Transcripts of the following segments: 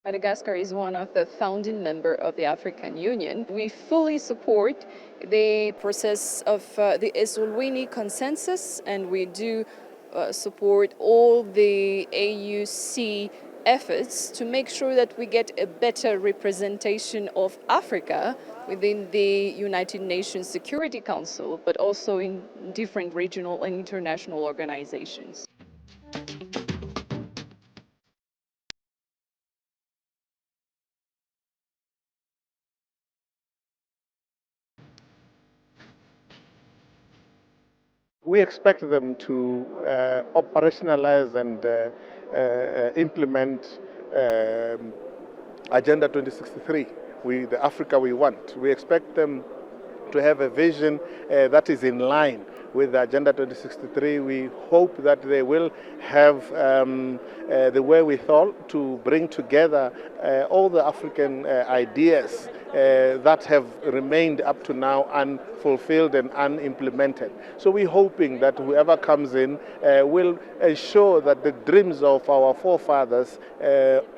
Madagascar is one of the founding members of the African Union. We fully support the process of the Eswatini consensus, and we do support all the AUC efforts to make sure that we get a better representation of Africa within the United Nations Security Council, but also in different regional and international organizations. We expect them to operationalize and implement Agenda 2063, the Africa we want. We expect them to have a vision that is in line with the Agenda 2063. We hope that they will have the wherewithal to bring together all the African ideas that have remained up to now unfulfilled and unimplemented. So we're hoping that whoever comes in will ensure that the dreams of our forefathers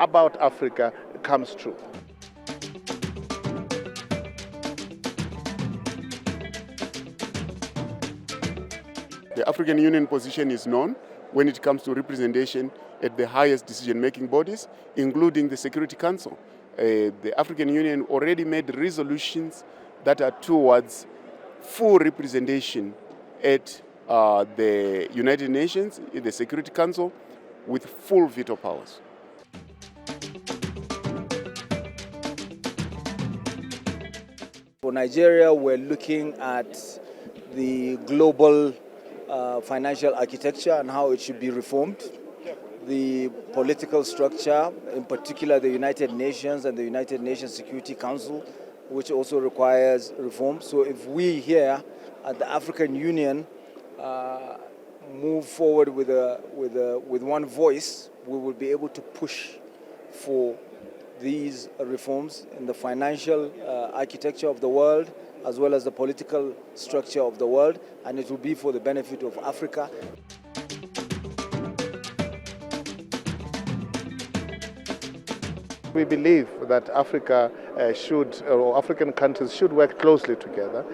about Africa comes true. The African Union position is known when it comes to representation at the highest decision-making bodies, including the Security Council. The African Union already made resolutions that are towards full representation at the United Nations, in the Security Council, with full veto powers. For Nigeria, we're looking at the global financial architecture and how it should be reformed. The political structure, in particular the United Nations and the United Nations Security Council, which also requires reform. So if we here at the African Union move forward with one voice, we will be able to push for these reforms in the financial architecture of the world, as well as the political structure of the world, and it will be for the benefit of Africa. We believe that Africa or African countries should work closely together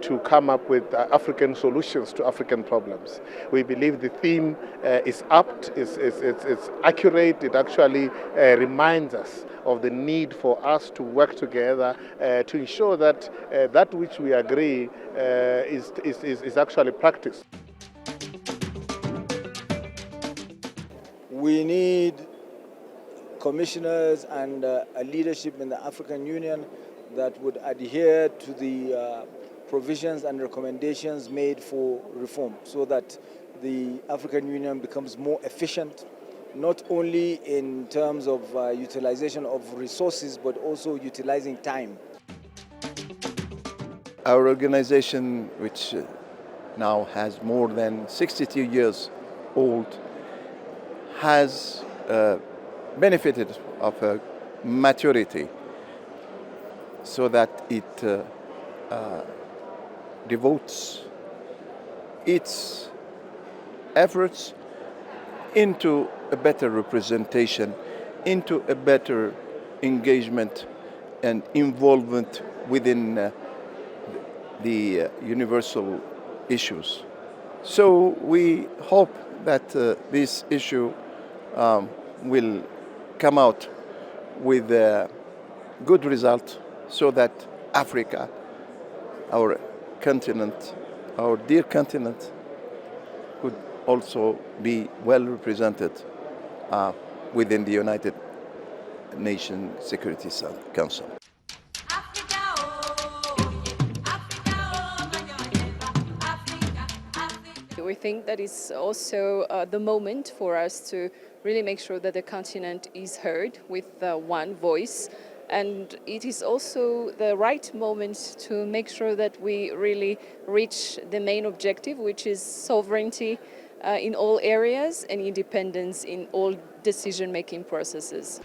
to come up with African solutions to African problems. We believe the theme is apt, it's accurate, it actually reminds us of the need for us to work together to ensure that that which we agree is actually practiced. We need commissioners and a leadership in the African Union that would adhere to the provisions and recommendations made for reform, so that the African Union becomes more efficient, not only in terms of utilization of resources, but also utilizing time. Our organization, which now has more than 62 years old, has benefited of a maturity, so that it devotes its efforts into a better representation, into a better engagement and involvement within the universal issues. So we hope that this issue will come out with a good result, so that Africa, our continent, our dear continent, could also be well represented within the United Nations Security Council. We think that it's also the moment for us to really make sure that the continent is heard with one voice. And it is also the right moment to make sure that we really reach the main objective, which is sovereignty in all areas and independence in all decision-making processes.